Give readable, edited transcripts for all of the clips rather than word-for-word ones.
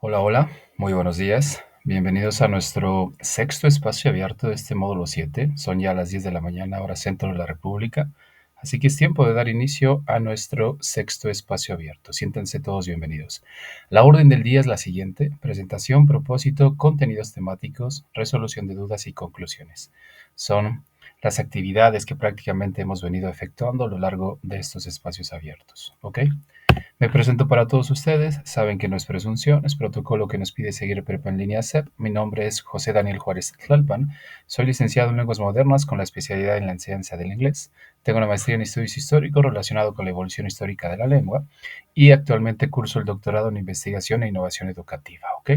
Hola, hola, muy buenos días. Bienvenidos a nuestro sexto espacio abierto de este módulo 7. Son ya las 10 de la mañana, hora centro de la República. Así que es tiempo de dar inicio a nuestro sexto espacio abierto. Siéntense todos bienvenidos. La orden del día es la siguiente: presentación, propósito, contenidos temáticos, resolución de dudas y conclusiones. Son las actividades que prácticamente hemos venido efectuando a lo largo de estos espacios abiertos. ¿Ok? Me presento para todos ustedes. Saben que no es presunción, es protocolo que nos pide seguir Prepa en línea CEP. Mi nombre es José Daniel Juárez Tlalpan. Soy licenciado en Lenguas Modernas con la especialidad en la enseñanza del inglés. Tengo una maestría en estudios históricos relacionado con la evolución histórica de la lengua y actualmente curso el doctorado en investigación e innovación educativa. ¿Ok?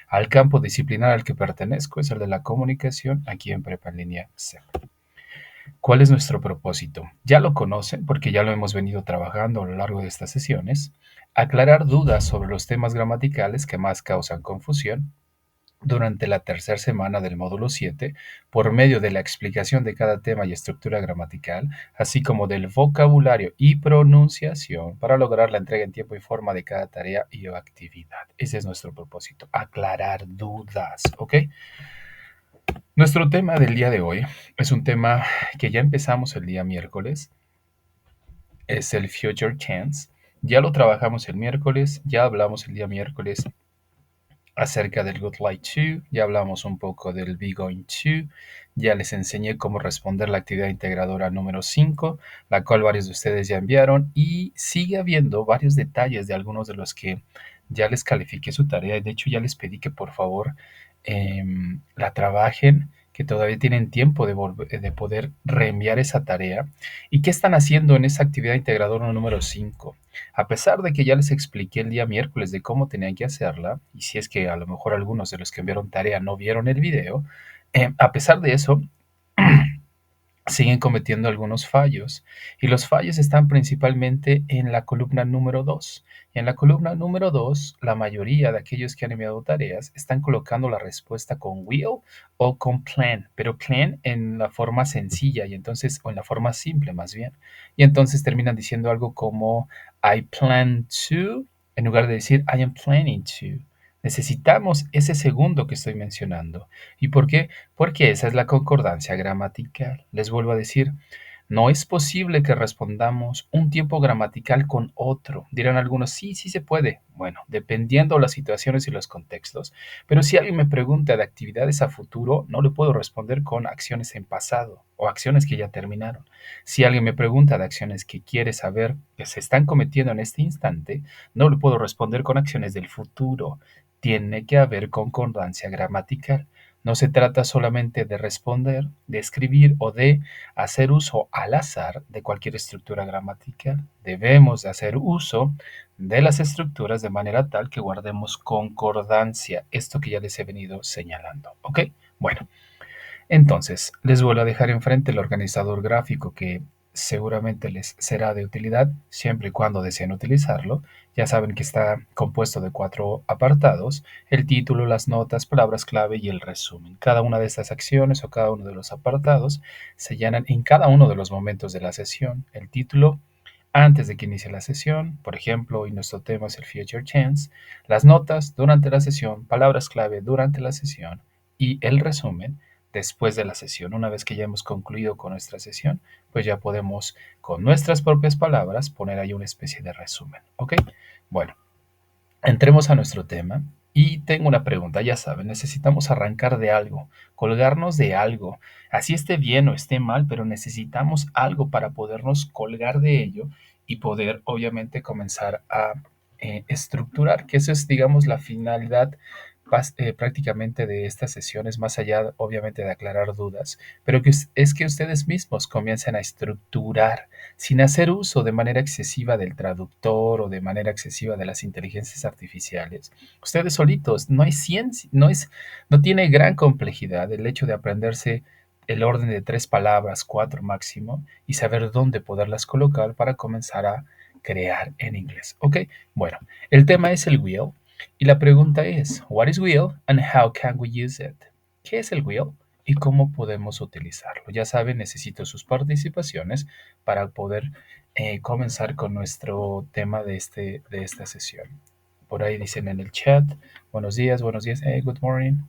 Al campo disciplinar al que pertenezco es el de la comunicación aquí en Prepa en línea CEP. ¿Cuál es nuestro propósito? Ya lo conocen porque ya lo hemos venido trabajando a lo largo de estas sesiones. Aclarar dudas sobre los temas gramaticales que más causan confusión durante la tercera semana del módulo 7 por medio de la explicación de cada tema y estructura gramatical, así como del vocabulario y pronunciación para lograr la entrega en tiempo y forma de cada tarea y o actividad. Ese es nuestro propósito, aclarar dudas, ¿ok? Nuestro tema del día de hoy es un tema que ya empezamos el día miércoles, es el Future Tense. Ya lo trabajamos el miércoles, ya hablamos el día miércoles acerca del Would Like To, ya hablamos un poco del Be Going To, ya les enseñé cómo responder la actividad integradora número 5, la cual varios de ustedes ya enviaron, y sigue habiendo varios detalles de algunos de los que ya les califiqué su tarea, y de hecho ya les pedí que por favor la trabajen, que todavía tienen tiempo de poder reenviar esa tarea. ¿Y qué están haciendo en esa actividad integradora número 5? A pesar de que ya les expliqué el día miércoles de cómo tenían que hacerla, y si es que a lo mejor algunos de los que enviaron tarea no vieron el video, a pesar de eso, siguen cometiendo algunos fallos. Y los fallos están principalmente en la columna número 2. Y en la columna número 2, la mayoría de aquellos que han enviado tareas están colocando la respuesta con will o con plan, pero plan en la forma sencilla y entonces, o en la forma simple más bien. Y entonces terminan diciendo algo como I plan to, en lugar de decir I am planning to. Necesitamos ese segundo que estoy mencionando. ¿Y por qué? Porque esa es la concordancia gramatical. Les vuelvo a decir, no es posible que respondamos un tiempo gramatical con otro. Dirán algunos, sí, sí se puede. Bueno, dependiendo las situaciones y los contextos. Pero si alguien me pregunta de actividades a futuro, no le puedo responder con acciones en pasado o acciones que ya terminaron. Si alguien me pregunta de acciones que quiere saber que se están cometiendo en este instante, no le puedo responder con acciones del futuro. Tiene que haber concordancia gramatical. No se trata solamente de responder, de escribir o de hacer uso al azar de cualquier estructura gramatical. Debemos de hacer uso de las estructuras de manera tal que guardemos concordancia, esto que ya les he venido señalando. ¿Ok? Bueno, entonces, les vuelvo a dejar enfrente el organizador gráfico que seguramente les será de utilidad siempre y cuando deseen utilizarlo. Ya saben que está compuesto de 4 apartados: el título, las notas, palabras clave y el resumen. Cada una de estas acciones o cada uno de los apartados se llenan en cada uno de los momentos de la sesión. El título antes de que inicie la sesión, por ejemplo, y nuestro tema es el Future Tense, las notas durante la sesión, palabras clave durante la sesión y el resumen después de la sesión. Una vez que ya hemos concluido con nuestra sesión, pues ya podemos con nuestras propias palabras poner ahí una especie de resumen. ¿Ok? Bueno, entremos a nuestro tema y tengo una pregunta. Ya saben, necesitamos arrancar de algo, colgarnos de algo. Así esté bien o esté mal, pero necesitamos algo para podernos colgar de ello y poder obviamente comenzar a estructurar, que eso es, digamos, la finalidad prácticamente de estas sesiones, más allá obviamente de aclarar dudas, pero que es que ustedes mismos comiencen a estructurar sin hacer uso de manera excesiva del traductor o de manera excesiva de las inteligencias artificiales. Ustedes solitos, no hay ciencia, no tiene gran complejidad el hecho de aprenderse el orden de tres palabras, cuatro máximo, y saber dónde poderlas colocar para comenzar a crear en inglés. ¿Ok? Bueno, el tema es el will y la pregunta es, what is will and how can we use it? ¿Qué es el will y cómo podemos utilizarlo? Ya saben, necesito sus participaciones para poder comenzar con nuestro tema de esta sesión. Por ahí dicen en el chat, buenos días, hey, good morning.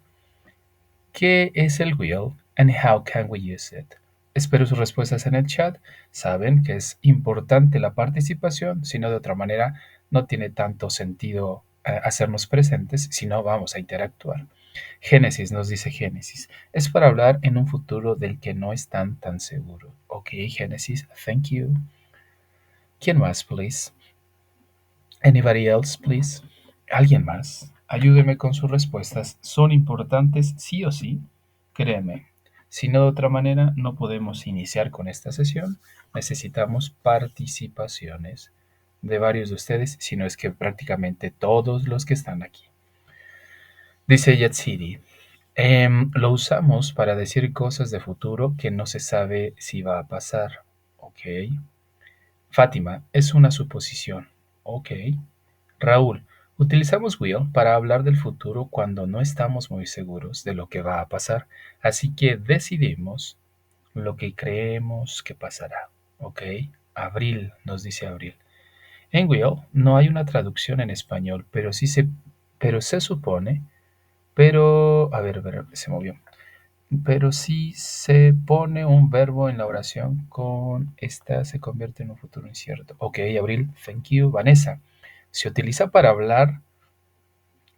¿Qué es el will and how can we use it? Espero sus respuestas en el chat. Saben que es importante la participación, si no de otra manera no tiene tanto sentido hacernos presentes, si no vamos a interactuar. Génesis nos dice Génesis, es para hablar en un futuro del que no están tan seguros. Ok, Génesis, thank you. ¿Quién más, please? Anybody else, please? ¿Alguien más? Ayúdeme con sus respuestas. Son importantes sí o sí. Créanme. Si no de otra manera, no podemos iniciar con esta sesión. Necesitamos participaciones de varios de ustedes, si no es que prácticamente todos los que están aquí. Dice Yatsiri, lo usamos para decir cosas de futuro que no se sabe si va a pasar. Ok. Fátima, es una suposición. Ok. Raúl, utilizamos will para hablar del futuro cuando no estamos muy seguros de lo que va a pasar, así que decidimos lo que creemos que pasará. ¿Ok? Abril, nos dice Abril. En will no hay una traducción en español, pero se supone, a ver, se movió. Pero si se pone un verbo en la oración con esta se convierte en un futuro incierto. Ok, Abril, thank you. Vanessa, se utiliza para hablar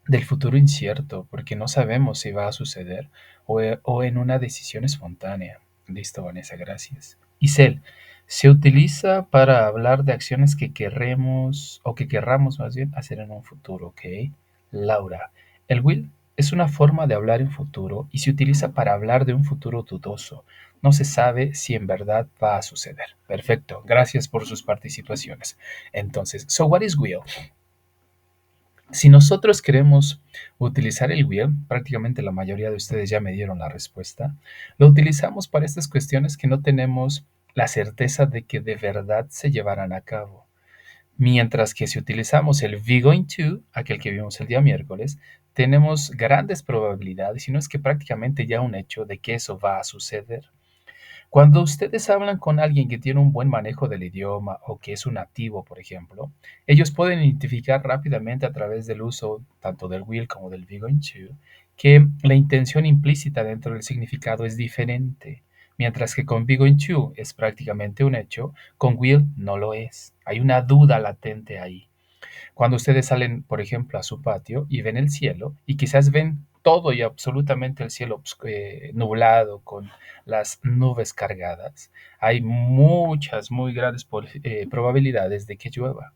del futuro incierto, porque no sabemos si va a suceder o en una decisión espontánea. Listo, Vanessa, gracias. Isel, se utiliza para hablar de acciones que querremos o que querramos más bien hacer en un futuro, ¿ok? Laura, el will es una forma de hablar en futuro y se utiliza para hablar de un futuro dudoso. No se sabe si en verdad va a suceder. Perfecto, gracias por sus participaciones. Entonces, so what is will? Si nosotros queremos utilizar el will, prácticamente la mayoría de ustedes ya me dieron la respuesta, lo utilizamos para estas cuestiones que no tenemos la certeza de que de verdad se llevarán a cabo. Mientras que si utilizamos el be going to, aquel que vimos el día miércoles, tenemos grandes probabilidades, si no es que prácticamente ya un hecho de que eso va a suceder. Cuando ustedes hablan con alguien que tiene un buen manejo del idioma o que es un nativo, por ejemplo, ellos pueden identificar rápidamente a través del uso tanto del will como del be going to que la intención implícita dentro del significado es diferente. Mientras que con be going to es prácticamente un hecho, con will no lo es. Hay una duda latente ahí. Cuando ustedes salen, por ejemplo, a su patio y ven el cielo y quizás ven todo y absolutamente el cielo nublado con las nubes cargadas, hay muchas, muy grandes probabilidades de que llueva.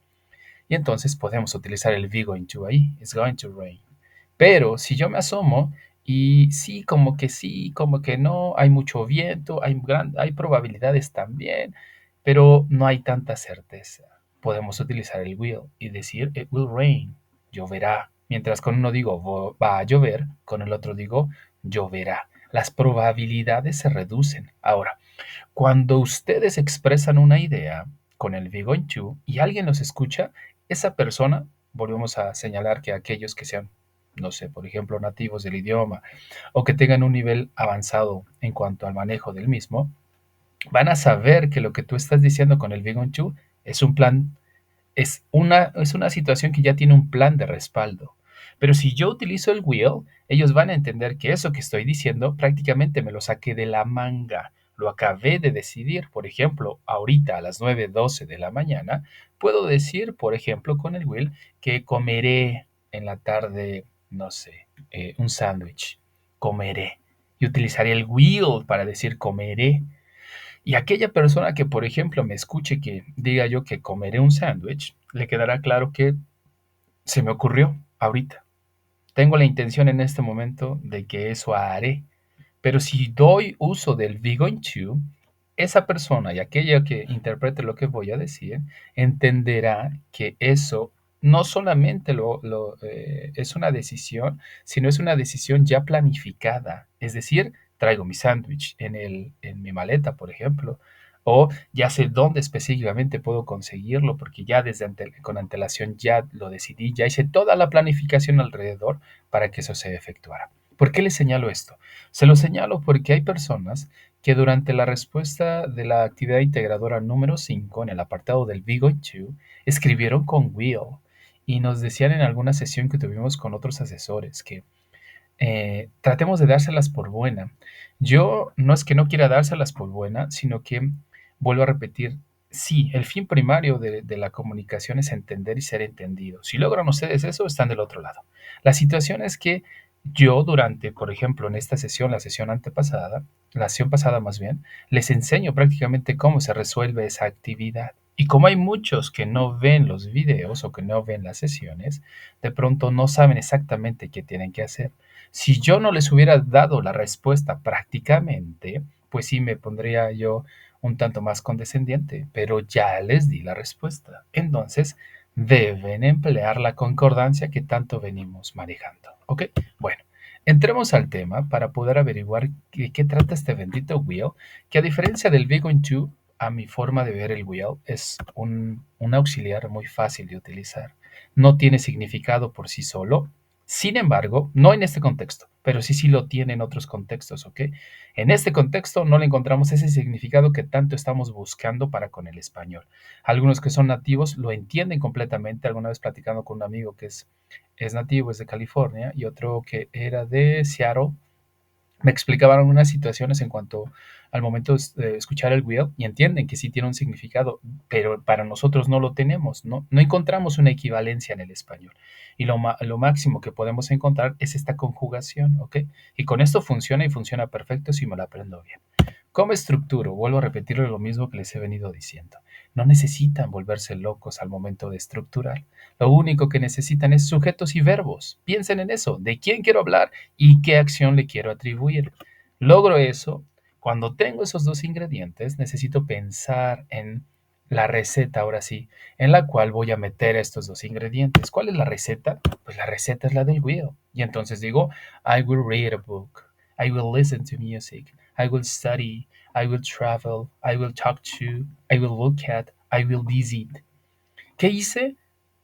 Y entonces podemos utilizar el be going to ahí, it's going to rain. Pero si yo me asomo y sí, como que no, hay mucho viento, hay probabilidades también, pero no hay tanta certeza. Podemos utilizar el will y decir it will rain, lloverá. Mientras con uno digo va a llover, con el otro digo lloverá. Las probabilidades se reducen. Ahora, cuando ustedes expresan una idea con el be going to y alguien los escucha, esa persona, volvemos a señalar que aquellos que sean, no sé, por ejemplo, nativos del idioma o que tengan un nivel avanzado en cuanto al manejo del mismo, van a saber que lo que tú estás diciendo con el be going to es un plan, es una situación que ya tiene un plan de respaldo. Pero si yo utilizo el will, ellos van a entender que eso que estoy diciendo prácticamente me lo saqué de la manga. Lo acabé de decidir, por ejemplo, ahorita a las 9:12 de la mañana, puedo decir, por ejemplo, con el will, que comeré en la tarde, no sé, un sándwich. Comeré. Y utilizaría el will para decir comeré. Y aquella persona que, por ejemplo, me escuche que diga yo que comeré un sándwich, le quedará claro que se me ocurrió ahorita. tengo la intención en este momento de que eso haré. Pero si doy uso del be going to, esa persona y aquella que interprete lo que voy a decir entenderá que eso no solamente es una decisión, sino es una decisión ya planificada. Es decir, traigo mi sándwich en mi maleta, por ejemplo, o ya sé dónde específicamente puedo conseguirlo, porque ya con antelación ya lo decidí, ya hice toda la planificación alrededor para que eso se efectuara. ¿Por qué les señalo esto? Se lo señalo porque hay personas que durante la respuesta de la actividad integradora número 5 en el apartado del Be Going To, escribieron con will y nos decían en alguna sesión que tuvimos con otros asesores que tratemos de dárselas por buena. Yo no es que no quiera dárselas por buena, sino que, vuelvo a repetir, sí, el fin primario de la comunicación es entender y ser entendido. Si logran ustedes eso, están del otro lado. La situación es que yo durante, por ejemplo, en esta sesión, la sesión pasada más bien, les enseño prácticamente cómo se resuelve esa actividad. Y como hay muchos que no ven los videos o que no ven las sesiones, de pronto no saben exactamente qué tienen que hacer. Si yo no les hubiera dado la respuesta prácticamente, pues sí me pondría yo un tanto más condescendiente, pero ya les di la respuesta. Entonces, deben emplear la concordancia que tanto venimos manejando. ¿Ok? Bueno, entremos al tema para poder averiguar de qué trata este bendito will, que a diferencia del Big on Two, a mi forma de ver el will, es un auxiliar muy fácil de utilizar. No tiene significado por sí solo. Sin embargo, no en este contexto, pero sí lo tiene en otros contextos, ¿ok? En este contexto no le encontramos ese significado que tanto estamos buscando para con el español. Algunos que son nativos lo entienden completamente. Alguna vez platicando con un amigo que es nativo, es de California, y otro que era de Seattle, me explicaban algunas situaciones en cuanto al momento de escuchar el will y entienden que sí tiene un significado, pero para nosotros no lo tenemos, no encontramos una equivalencia en el español. Y lo máximo que podemos encontrar es esta conjugación, ¿ok? Y con esto funciona y funciona perfecto si me lo aprendo bien. ¿Cómo estructuro? Vuelvo a repetirle lo mismo que les he venido diciendo. No necesitan volverse locos al momento de estructurar. Lo único que necesitan es sujetos y verbos. Piensen en eso, de quién quiero hablar y qué acción le quiero atribuir. Logro eso. Cuando tengo esos dos ingredientes, necesito pensar en la receta, ahora sí, en la cual voy a meter estos dos ingredientes. ¿Cuál es la receta? Pues la receta es la del will. Y entonces digo, I will read a book. I will listen to music. I will study. I will travel. I will talk to. I will look at. I will visit. ¿Qué hice?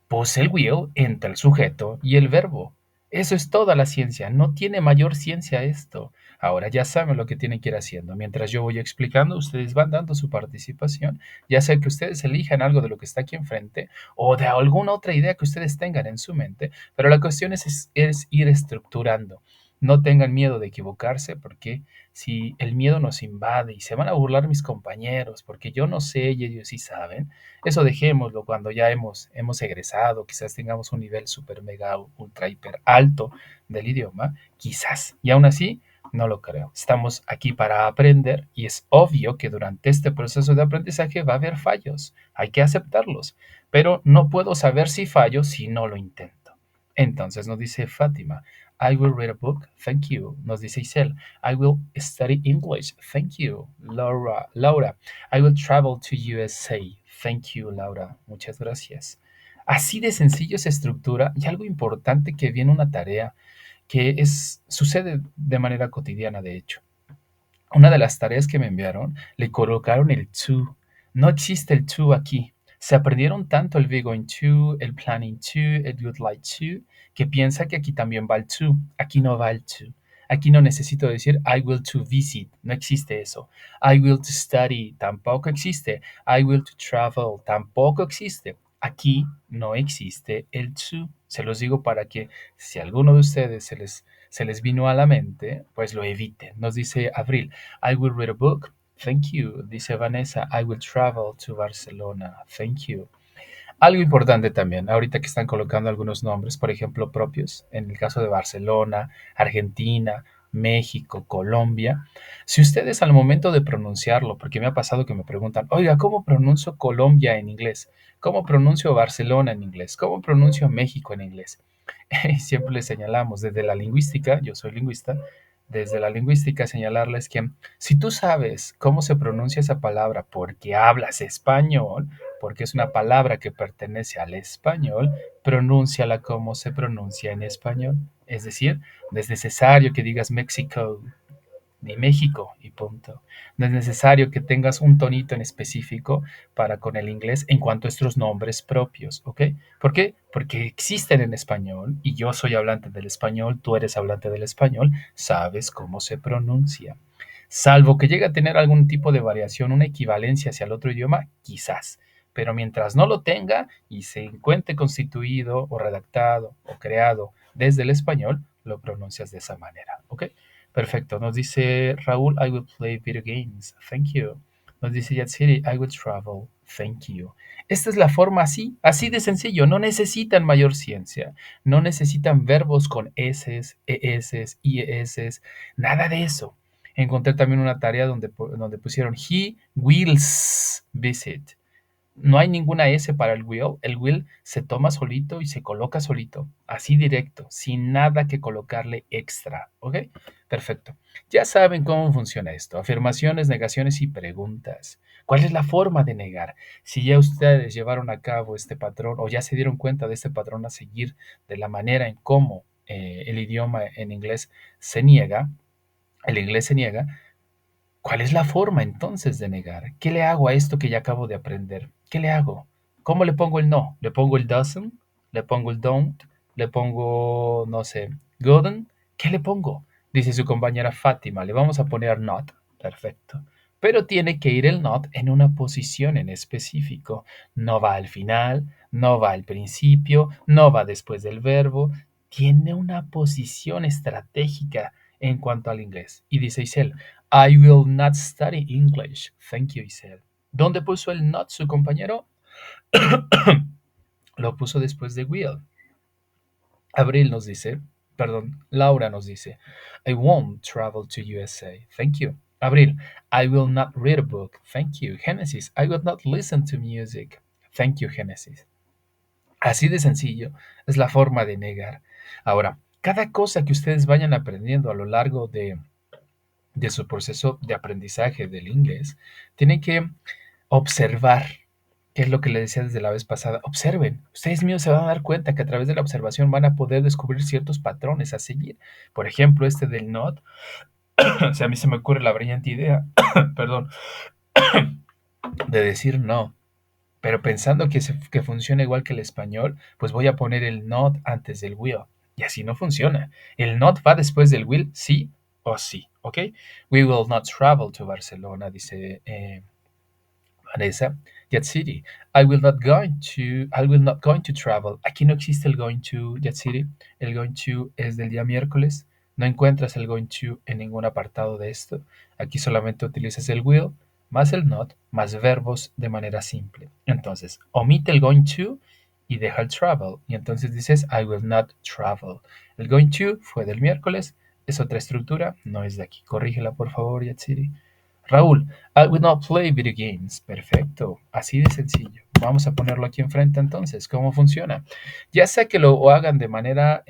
Puse el will entre el sujeto y el verbo. Eso es toda la ciencia, no tiene mayor ciencia esto. Ahora ya saben lo que tienen que ir haciendo. Mientras yo voy explicando, ustedes van dando su participación, ya sea que ustedes elijan algo de lo que está aquí enfrente o de alguna otra idea que ustedes tengan en su mente, pero la cuestión es ir estructurando. No tengan miedo de equivocarse porque si el miedo nos invade y se van a burlar mis compañeros porque yo no sé y ellos sí saben, eso dejémoslo cuando ya hemos egresado, quizás tengamos un nivel super mega ultra hiper alto del idioma, quizás. Y aún así, no lo creo. Estamos aquí para aprender y es obvio que durante este proceso de aprendizaje va a haber fallos. Hay que aceptarlos. Pero no puedo saber si fallo si no lo intento. Entonces nos dice Fátima, I will read a book, thank you. Nos dice Isel, I will study English, thank you. Laura, I will travel to USA. Thank you, Laura. Muchas gracias. Así de sencillo se estructura y algo importante que viene una tarea sucede de manera cotidiana, de hecho. Una de las tareas que me enviaron, le colocaron el to. No existe el to aquí. Se aprendieron tanto el be going to, el planning to, el would like to, que piensa que aquí también va el to. Aquí no va el to. Aquí no necesito decir I will to visit. No existe eso. I will to study. Tampoco existe. I will to travel. Tampoco existe. Aquí no existe el to. Se los digo para que si a alguno de ustedes se les vino a la mente, pues lo eviten. Nos dice Abril, I will read a book. Thank you. Dice Vanessa, I will travel to Barcelona. Thank you. Algo importante también, ahorita que están colocando algunos nombres, por ejemplo, propios, en el caso de Barcelona, Argentina, México, Colombia, si ustedes al momento de pronunciarlo, porque me ha pasado que me preguntan, oiga, ¿cómo pronuncio Colombia en inglés? ¿Cómo pronuncio Barcelona en inglés? ¿Cómo pronuncio México en inglés? Y siempre les señalamos desde la lingüística, yo soy lingüista, desde la lingüística señalarles que si tú sabes cómo se pronuncia esa palabra porque hablas español, porque es una palabra que pertenece al español, pronúnciala como se pronuncia en español. Es decir, no es necesario que digas México ni México y punto. No es necesario que tengas un tonito en específico para con el inglés en cuanto a estos nombres propios, ¿ok? ¿Por qué? Porque existen en español y yo soy hablante del español, tú eres hablante del español, sabes cómo se pronuncia. Salvo que llegue a tener algún tipo de variación, una equivalencia hacia el otro idioma, quizás. Pero mientras no lo tenga y se encuentre constituido o redactado o creado desde el español, lo pronuncias de esa manera, ¿ok? Perfecto. Nos dice Raúl, I will play video games. Thank you. Nos dice Yatsiri, I will travel. Thank you. Esta es la forma así, así de sencillo. No necesitan mayor ciencia. No necesitan verbos con s, es, ies, nada de eso. Encontré también una tarea donde pusieron he wills visit. No hay ninguna S para el will. El will se toma solito y se coloca solito, así directo, sin nada que colocarle extra. ¿Ok? Perfecto. Ya saben cómo funciona esto. Afirmaciones, negaciones y preguntas. ¿Cuál es la forma de negar? Si ya ustedes llevaron a cabo este patrón o ya se dieron cuenta de este patrón a seguir de la manera en cómo el idioma en inglés se niega, el inglés se niega, ¿cuál es la forma entonces de negar? ¿Qué le hago a esto que ya acabo de aprender? ¿Qué le hago? ¿Cómo le pongo el no? ¿Le pongo el doesn't? ¿Le pongo el don't? ¿Le pongo, no sé, couldn't? ¿Qué le pongo? Dice su compañera Fátima, le vamos a poner not. Perfecto. Pero tiene que ir el not en una posición en específico. No va al final, no va al principio, no va después del verbo. Tiene una posición estratégica en cuanto al inglés. Y dice Isel, I will not study English. Thank you, Isel. ¿Dónde puso el not su compañero? Lo puso después de will. Abril nos dice, perdón, Laura nos dice, I won't travel to USA. Thank you. Abril, I will not read a book. Thank you. Genesis, I will not listen to music. Thank you, Genesis. Así de sencillo es la forma de negar. Ahora, cada cosa que ustedes vayan aprendiendo a lo largo de su proceso de aprendizaje del inglés, tienen que observar, que es lo que le decía desde la vez pasada. Observen, ustedes mismos se van a dar cuenta que a través de la observación van a poder descubrir ciertos patrones a seguir. Por ejemplo, este del not, o sea, a mí se me ocurre la brillante idea, perdón, de decir no. Pero pensando que funciona igual que el español, pues voy a poner el not antes del will. Y así no funciona. El not va después del will, sí o sí, ¿ok? We will not travel to Barcelona, dice Vanessa. Jet City. I will not going to travel. Aquí no existe el going to Jet City. El going to es del día miércoles. No encuentras el going to en ningún apartado de esto. Aquí solamente utilizas el will más el not más verbos de manera simple. Entonces, omite el going to y deja el travel. Y entonces dices I will not travel. El going to fue del miércoles. Es otra estructura. No es de aquí. Corrígela por favor, Jet City. Raúl, I will not play video games. Perfecto, así de sencillo. Vamos a ponerlo aquí enfrente entonces. ¿Cómo funciona? Ya sea que lo hagan de manera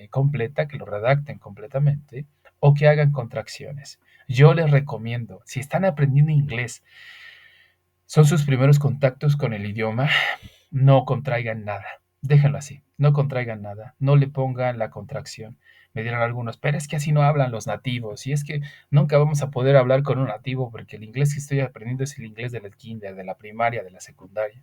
completa, que lo redacten completamente, o que hagan contracciones. Yo les recomiendo, si están aprendiendo inglés, son sus primeros contactos con el idioma, no contraigan nada. Déjenlo así, no contraigan nada, no le pongan la contracción. Me dirán algunos, pero es que así no hablan los nativos, y es que nunca vamos a poder hablar con un nativo porque el inglés que estoy aprendiendo es el inglés del kinder, de la primaria, de la secundaria.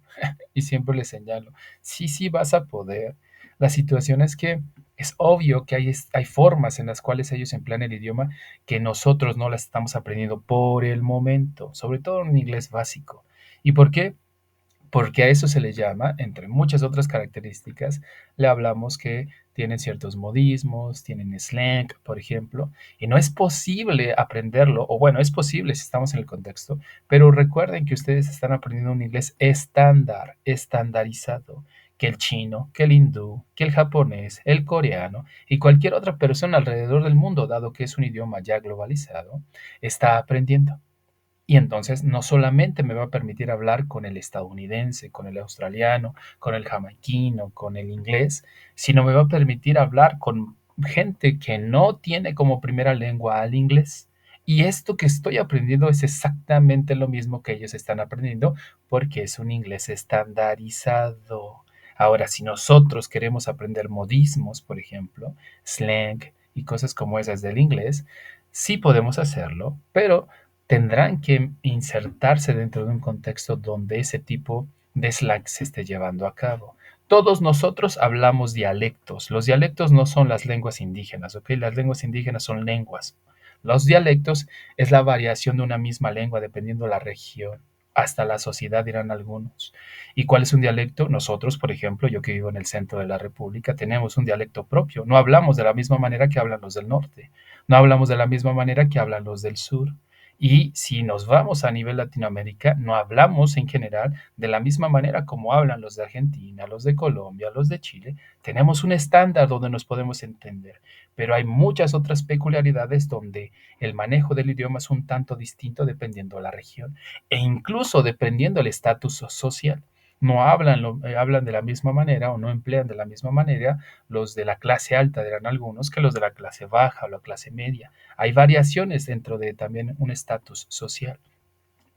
Y siempre les señalo, sí, sí vas a poder. La situación es que es obvio que hay formas en las cuales ellos emplean el idioma que nosotros no las estamos aprendiendo por el momento, sobre todo en inglés básico. ¿Y por qué? Porque a eso se le llama, entre muchas otras características, le hablamos que tienen ciertos modismos, tienen slang, por ejemplo, y no es posible aprenderlo, o bueno, es posible si estamos en el contexto, pero recuerden que ustedes están aprendiendo un inglés estándar, estandarizado. que el chino, que el hindú, que el japonés, el coreano y cualquier otra persona alrededor del mundo, dado que es un idioma ya globalizado, está aprendiendo. Y entonces no solamente me va a permitir hablar con el estadounidense, con el australiano, con el jamaiquino, con el inglés, sino me va a permitir hablar con gente que no tiene como primera lengua al inglés. Y esto que estoy aprendiendo es exactamente lo mismo que ellos están aprendiendo porque es un inglés estandarizado. Ahora, si nosotros queremos aprender modismos, por ejemplo, slang y cosas como esas del inglés, sí podemos hacerlo, pero tendrán que insertarse dentro de un contexto donde ese tipo de slang se esté llevando a cabo. Todos nosotros hablamos dialectos. Los dialectos no son las lenguas indígenas, ¿ok? Las lenguas indígenas son lenguas. Los dialectos es la variación de una misma lengua dependiendo de la región. Hasta la sociedad dirán algunos. ¿Y cuál es un dialecto? Nosotros, por ejemplo, yo que vivo en el centro de la República, tenemos un dialecto propio. No hablamos de la misma manera que hablan los del norte. No hablamos de la misma manera que hablan los del sur. Y si nos vamos a nivel Latinoamérica, no hablamos en general de la misma manera como hablan los de Argentina, los de Colombia, los de Chile. Tenemos un estándar donde nos podemos entender, pero hay muchas otras peculiaridades donde el manejo del idioma es un tanto distinto dependiendo de la región e incluso dependiendo del estatus social. No hablan, hablan de la misma manera o no emplean de la misma manera los de la clase alta, dirán algunos, que los de la clase baja o la clase media. Hay variaciones dentro de también un estatus social.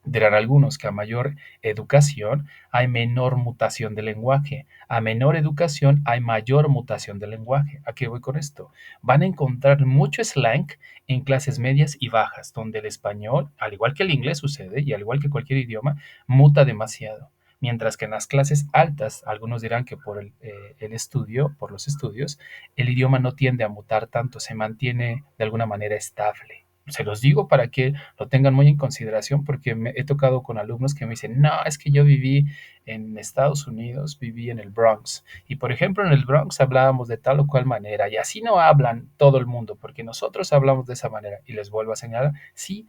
Dirán algunos que a mayor educación hay menor mutación del lenguaje, a menor educación hay mayor mutación del lenguaje. ¿A qué voy con esto? Van a encontrar mucho slang en clases medias y bajas, donde el español, al igual que el inglés sucede y al igual que cualquier idioma, muta demasiado. Mientras que en las clases altas, algunos dirán que por el estudio, por los estudios, el idioma no tiende a mutar tanto, se mantiene de alguna manera estable. Se los digo para que lo tengan muy en consideración porque me he tocado con alumnos que me dicen, no, es que yo viví en Estados Unidos, viví en el Bronx y por ejemplo en el Bronx hablábamos de tal o cual manera y así no hablan todo el mundo porque nosotros hablamos de esa manera y les vuelvo a señalar, sí,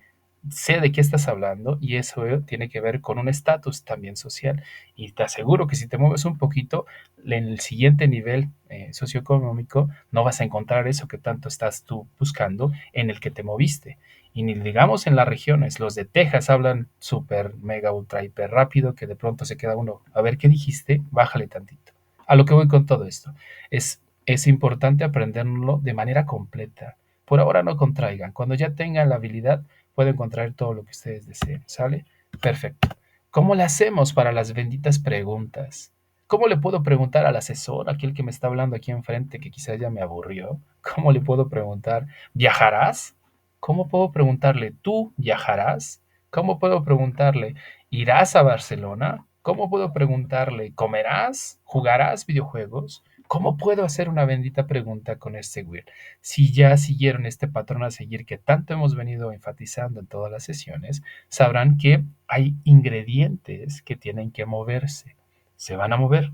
sé de qué estás hablando y eso tiene que ver con un estatus también social y te aseguro que si te mueves un poquito en el siguiente nivel socioeconómico no vas a encontrar eso que tanto estás tú buscando en el que te moviste. Y ni digamos en las regiones, los de Texas hablan súper, mega, ultra, hiper rápido, que de pronto se queda uno, a ver qué dijiste, bájale tantito. A lo que voy con todo esto, es importante aprenderlo de manera completa. Por ahora no contraigan, cuando ya tengan la habilidad, pueden contraer todo lo que ustedes deseen, ¿sale? Perfecto. ¿Cómo le hacemos para las benditas preguntas? ¿Cómo le puedo preguntar al asesor, aquel que me está hablando aquí enfrente, que quizás ya me aburrió? ¿Cómo le puedo preguntar, ¿viajarás? ¿Cómo puedo preguntarle, ¿tú viajarás? ¿Cómo puedo preguntarle, ¿irás a Barcelona? ¿Cómo puedo preguntarle, ¿comerás? ¿Jugarás videojuegos? ¿Cómo puedo hacer una bendita pregunta con este Will? Si ya siguieron este patrón a seguir que tanto hemos venido enfatizando en todas las sesiones, sabrán que hay ingredientes que tienen que moverse. Se van a mover.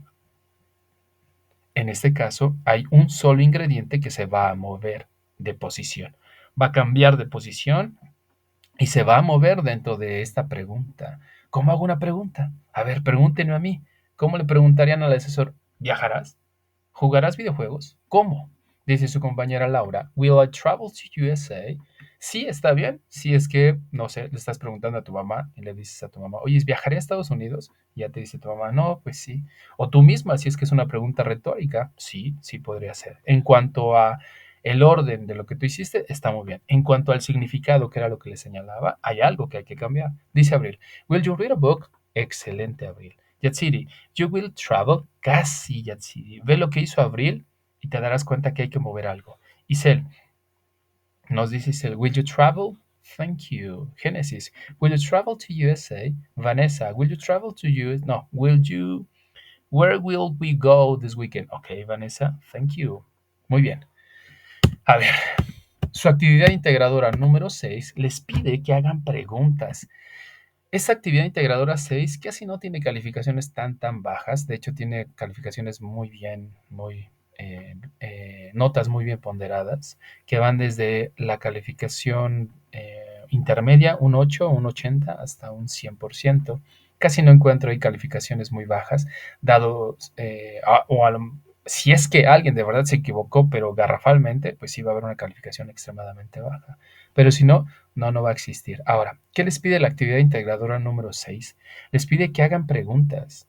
En este caso, hay un solo ingrediente que se va a mover de posición. Va a cambiar de posición y se va a mover dentro de esta pregunta. ¿Cómo hago una pregunta? A ver, pregúntenme a mí. ¿Cómo le preguntarían al asesor? ¿Viajarás? ¿Jugarás videojuegos? ¿Cómo? Dice su compañera Laura. Will I travel to USA? Sí, está bien. Si es que, no sé, le estás preguntando a tu mamá y le dices a tu mamá, oye, ¿viajaré a Estados Unidos? Y ya te dice tu mamá, no, pues sí. O tú misma, si es que es una pregunta retórica, sí, sí podría ser. En cuanto a el orden de lo que tú hiciste, está muy bien. En cuanto al significado, que era lo que le señalaba, hay algo que hay que cambiar. Dice Abril, Will you read a book? Excelente, Abril. Yatsiri, you will travel, casi Yatsiri. Ve lo que hizo Abril y te darás cuenta que hay que mover algo. Isel, nos dice Isel, will you travel? Thank you. Génesis, will you travel to USA? Vanessa, will you travel to US? No, will you, where will we go this weekend? Ok, Vanessa, thank you. Muy bien. A ver, su actividad integradora número 6 les pide que hagan preguntas. Esta actividad integradora 6 casi no tiene calificaciones tan bajas, de hecho tiene calificaciones muy bien, notas muy bien ponderadas, que van desde la calificación intermedia, un 8, un 80, hasta un 100%. casi no encuentro ahí calificaciones muy bajas, dado, si es que alguien de verdad se equivocó, pero garrafalmente, pues sí va a haber una calificación extremadamente baja. Pero si no, no va a existir. Ahora, ¿qué les pide la actividad integradora número 6? Les pide que hagan preguntas.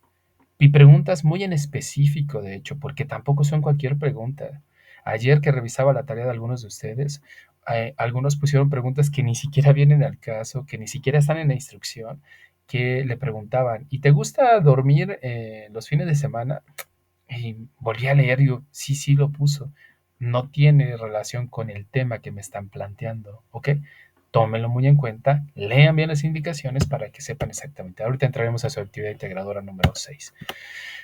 Y preguntas muy en específico, de hecho, porque tampoco son cualquier pregunta. Ayer que revisaba la tarea de algunos de ustedes, algunos pusieron preguntas que ni siquiera vienen al caso, que ni siquiera están en la instrucción, que le preguntaban, ¿y te gusta dormir los fines de semana? Y volví a leer y digo, sí, sí lo puso. No tiene relación con el tema que me están planteando, ¿ok? Tómenlo muy en cuenta, lean bien las indicaciones para que sepan exactamente. Ahorita entraremos a su actividad integradora número 6.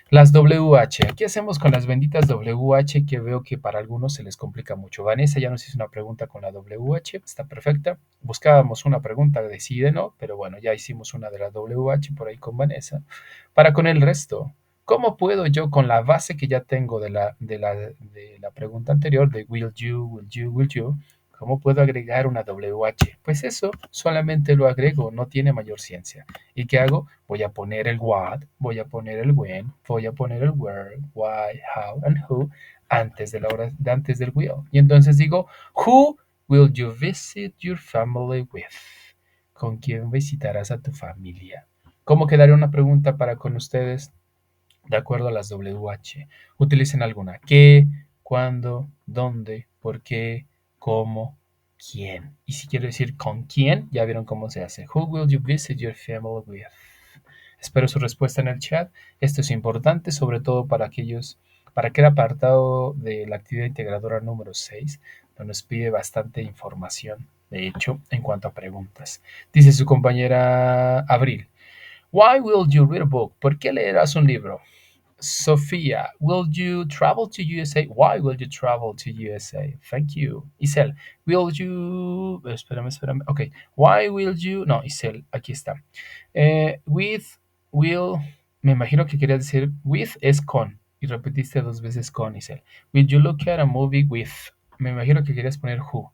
Las WH. ¿Qué hacemos con las benditas WH que veo que para algunos se les complica mucho? Vanessa ya nos hizo una pregunta con la WH, está perfecta. Buscábamos una pregunta de sí y de no, pero bueno, ya hicimos una de la WH por ahí con Vanessa. Para con el resto, ¿cómo puedo yo con la base que ya tengo de la pregunta anterior de will you, cómo puedo agregar una WH? Pues eso solamente lo agrego, no tiene mayor ciencia. ¿Y qué hago? Voy a poner el what, voy a poner el when, voy a poner el where, why, how, and who antes de la hora, antes del will. Y entonces digo, who will you visit your family with? ¿Con quién visitarás a tu familia? ¿Cómo quedaría una pregunta para con ustedes de acuerdo a las WH? Utilicen alguna. ¿Qué? ¿Cuándo? ¿Dónde? ¿Por qué? ¿Cómo? ¿Quién? Y si quiero decir con quién, ya vieron cómo se hace. Who will you visit your family with? Espero su respuesta en el chat. Esto es importante, sobre todo para aquel apartado de la actividad integradora número 6, donde nos pide bastante información, de hecho, en cuanto a preguntas. Dice su compañera Abril, Why will you read a book? ¿Por qué leerás un libro? Sofía, will you travel to USA? Why will you travel to USA? Thank you. Isel, will you... Espérame. Ok. Why will you... No, Isel, aquí está. With, will... Me imagino que quería decir with es con. Y repetiste dos veces con, Isel. Will you look at a movie with? Me imagino que querías poner who.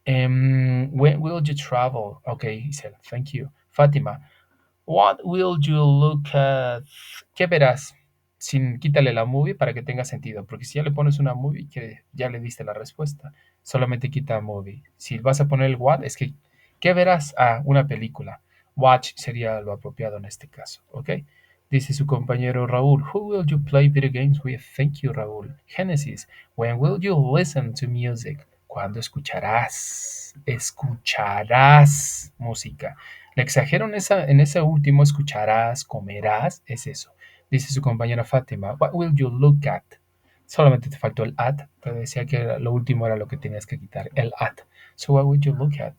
When will you travel? Ok, Isel, thank you. Fátima, What will you look at? ¿Qué verás? Sin quítale la movie para que tenga sentido, porque si ya le pones una movie, que ya le diste la respuesta, solamente quita movie. Si vas a poner el what, es que, ¿qué verás? Ah, una película. Watch sería lo apropiado en este caso, ¿ok? Dice su compañero Raúl, Who will you play video games with? Thank you, Raúl. Génesis, When will you listen to music? ¿Cuándo escucharás? Escucharás música. Le exagero en ese último, escucharás, comerás, es eso. Dice su compañera Fátima, what will you look at? Solamente te faltó el at, pero decía que lo último era lo que tenías que quitar, el at. So what will you look at?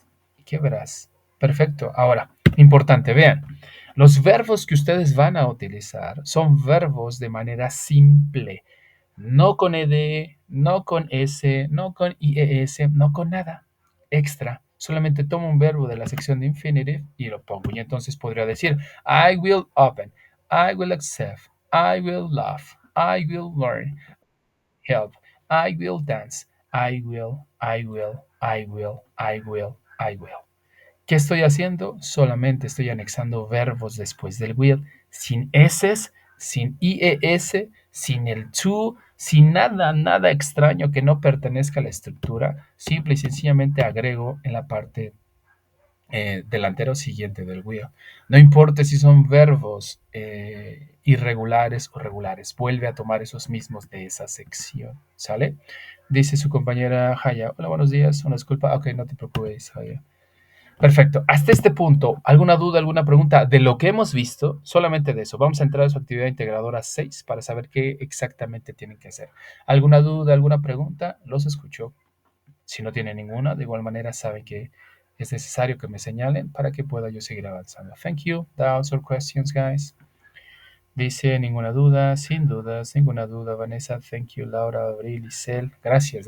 ¿Qué verás? Perfecto. Ahora, importante, vean, los verbos que ustedes van a utilizar son verbos de manera simple, no con ed, no con s, no con ies, no con nada extra. Solamente tomo un verbo de la sección de infinitive y lo pongo. Y entonces podría decir, I will open, I will accept, I will laugh, I will learn, help, I will dance, I will. ¿Qué estoy haciendo? Solamente estoy anexando verbos después del will, sin s, sin ies, sin el to, sin nada extraño que no pertenezca a la estructura. Simple y sencillamente agrego en la parte delantero siguiente del will. No importa si son verbos irregulares o regulares, vuelve a tomar esos mismos de esa sección, ¿sale? Dice su compañera Haya, hola, buenos días, una disculpa, ok, no te preocupes, Haya. Perfecto. Hasta este punto, ¿alguna duda, alguna pregunta de lo que hemos visto? Solamente de eso. Vamos a entrar a su actividad integradora 6 para saber qué exactamente tienen que hacer. ¿Alguna duda, alguna pregunta? Los escucho. Si no tienen ninguna, de igual manera saben que es necesario que me señalen para que pueda yo seguir avanzando. Thank you. Doubts or questions, guys? Dice ninguna duda, sin dudas, ninguna duda. Vanessa, thank you. Laura, Abril, Isel. Gracias.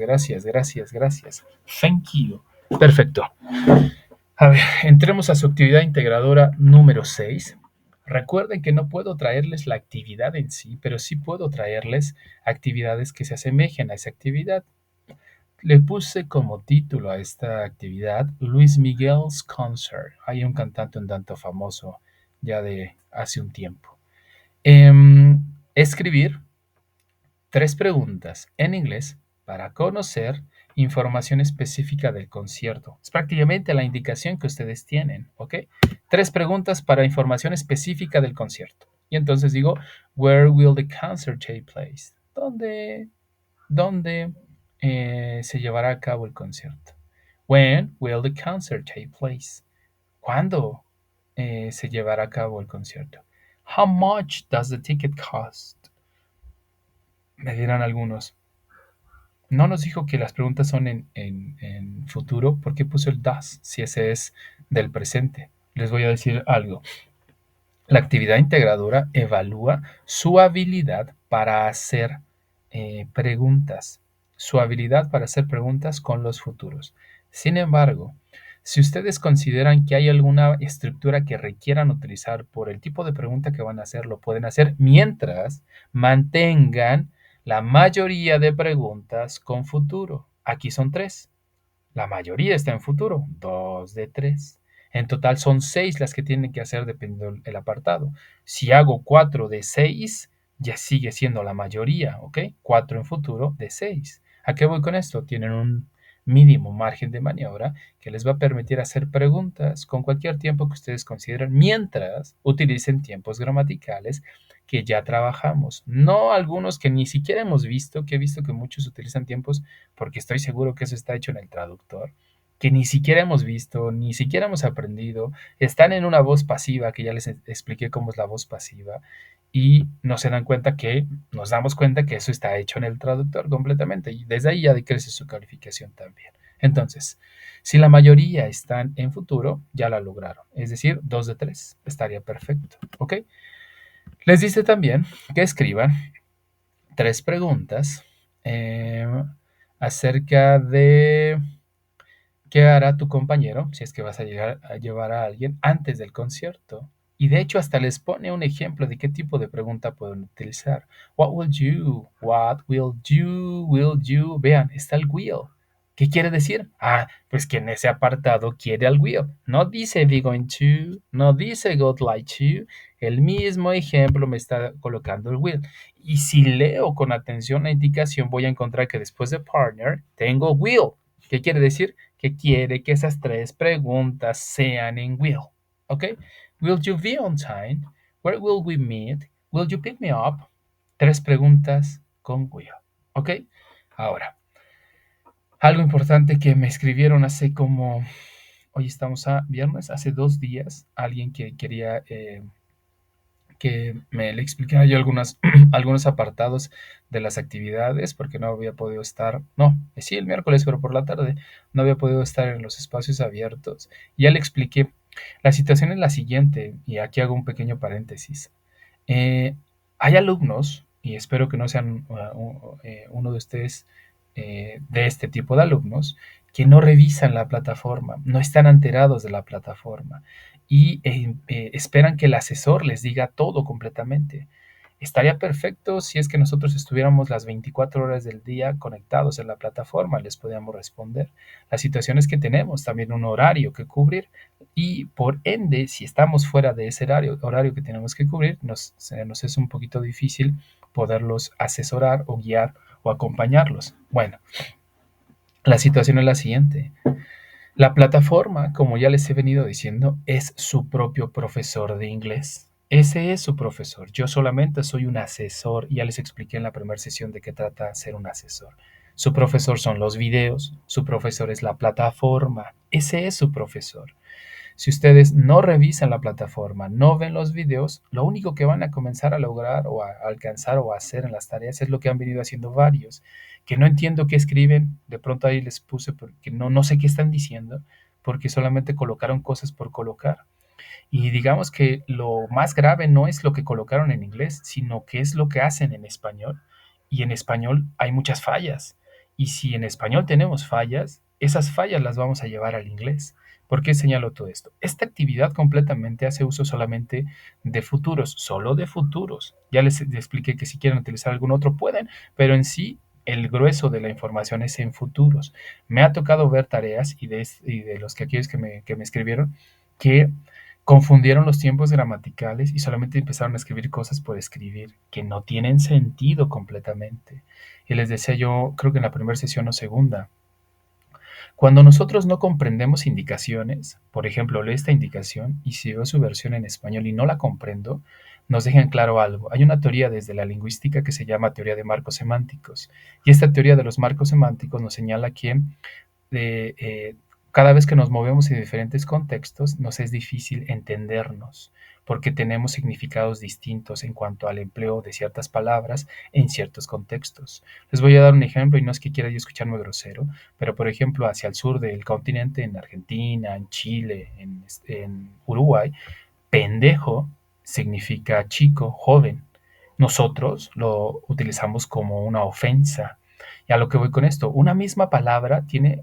Thank you. Perfecto. A ver, entremos a su actividad integradora número 6. Recuerden que no puedo traerles la actividad en sí, pero sí puedo traerles actividades que se asemejen a esa actividad. Le puse como título a esta actividad Luis Miguel's Concert. Hay un cantante un tanto famoso ya de hace un tiempo. Escribir 3 preguntas en inglés para conocer información específica del concierto. Es prácticamente la indicación que ustedes tienen, ¿ok? 3 preguntas para información específica del concierto. Y entonces digo, where will the concert take place? ¿Dónde se llevará a cabo el concierto? When will the concert take place? ¿Cuándo se llevará a cabo el concierto? How much does the ticket cost? Me dirán algunos. No nos dijo que las preguntas son en futuro. ¿Por qué puso el does si ese es del presente? Les voy a decir algo. La actividad integradora evalúa su habilidad para hacer preguntas, su habilidad para hacer preguntas con los futuros. Sin embargo, si ustedes consideran que hay alguna estructura que requieran utilizar por el tipo de pregunta que van a hacer, lo pueden hacer mientras mantengan la mayoría de preguntas con futuro. Aquí son 3. La mayoría está en futuro, 2 de 3. En total son 6 las que tienen que hacer dependiendo del apartado. Si hago 4 de 6, ya sigue siendo la mayoría, ¿ok? 4 en futuro de 6. ¿A qué voy con esto? Tienen un mínimo margen de maniobra que les va a permitir hacer preguntas con cualquier tiempo que ustedes consideren mientras utilicen tiempos gramaticales que ya trabajamos. No algunos que ni siquiera hemos visto, que he visto que muchos utilizan tiempos porque estoy seguro que eso está hecho en el traductor, que ni siquiera hemos visto, ni siquiera hemos aprendido, están en una voz pasiva, que ya les expliqué cómo es la voz pasiva, y no se dan cuenta que, nos damos cuenta que eso está hecho en el traductor completamente, y desde ahí ya decrece su calificación también. Entonces, si la mayoría están en futuro, ya la lograron, es decir, 2 de 3, estaría perfecto, ¿ok? Les dice también que escriban 3 preguntas eh, acerca de qué hará tu compañero si es que vas a llegar a llevar a alguien antes del concierto. Y de hecho hasta les pone un ejemplo de qué tipo de pregunta pueden utilizar. What will you? What will you? Will you? Vean, está el will. ¿Qué quiere decir? Ah, pues que en ese apartado quiere al will. No dice be going to, no dice go like to. El mismo ejemplo me está colocando el will. Y si leo con atención la indicación, voy a encontrar que después de partner tengo will. ¿Qué quiere decir? Que quiere que esas 3 preguntas sean en will. ¿Ok? Will you be on time? Where will we meet? Will you pick me up? 3 preguntas con will. ¿Ok? Ahora, algo importante que me escribieron hace como, hoy estamos a viernes, hace 2 días, alguien que quería que me le explicara yo algunos apartados de las actividades, porque no había podido estar, no, sí, el miércoles, pero por la tarde, no había podido estar en los espacios abiertos. Ya le expliqué, la situación es la siguiente, y aquí hago un pequeño paréntesis. Eh, Hay alumnos, y espero que no sean uno de ustedes de este tipo de alumnos, que no revisan la plataforma, no están enterados de la plataforma y esperan que el asesor les diga todo completamente. Estaría perfecto si es que nosotros estuviéramos las 24 horas del día conectados en la plataforma, les podíamos responder. La situación es que tenemos también un horario que cubrir y por ende, si estamos fuera de ese horario que tenemos que cubrir, nos es un poquito difícil poderlos asesorar o guiar o acompañarlos. Bueno, la situación es la siguiente. La plataforma, como ya les he venido diciendo, es su propio profesor de inglés. Ese es su profesor. Yo solamente soy un asesor. Ya les expliqué en la primera sesión de qué trata ser un asesor. Su profesor son los videos, su profesor es la plataforma. Ese es su profesor. Si ustedes no revisan la plataforma, no ven los videos, lo único que van a comenzar a lograr o a alcanzar o a hacer en las tareas es lo que han venido haciendo varios, que no entiendo qué escriben, de pronto ahí les puse porque no sé qué están diciendo, porque solamente colocaron cosas por colocar. Y digamos que lo más grave no es lo que colocaron en inglés, sino que es lo que hacen en español. Y en español hay muchas fallas. Y si en español tenemos fallas, esas fallas las vamos a llevar al inglés. ¿Por qué señalo todo esto? Esta actividad completamente hace uso solamente de futuros, solo de futuros. Ya les expliqué que si quieren utilizar algún otro pueden, pero en sí el grueso de la información es en futuros. Me ha tocado ver tareas y de los que aquellos que me escribieron que Confundieron los tiempos gramaticales y solamente empezaron a escribir cosas por escribir que no tienen sentido completamente. Y les decía yo, creo que en la primera sesión o segunda, cuando nosotros no comprendemos indicaciones, por ejemplo, leo esta indicación y si veo su versión en español y no la comprendo, nos dejan claro algo. Hay una teoría desde la lingüística que se llama teoría de marcos semánticos. Y esta teoría de los marcos semánticos nos señala que de, cada vez que nos movemos en diferentes contextos, nos es difícil entendernos, porque tenemos significados distintos en cuanto al empleo de ciertas palabras en ciertos contextos. Les voy a dar un ejemplo, y no es que quiera yo escucharme grosero, pero por ejemplo, hacia el sur del continente, en Argentina, en Chile, en Uruguay, pendejo significa chico, joven. Nosotros lo utilizamos como una ofensa. Y a lo que voy con esto, una misma palabra tiene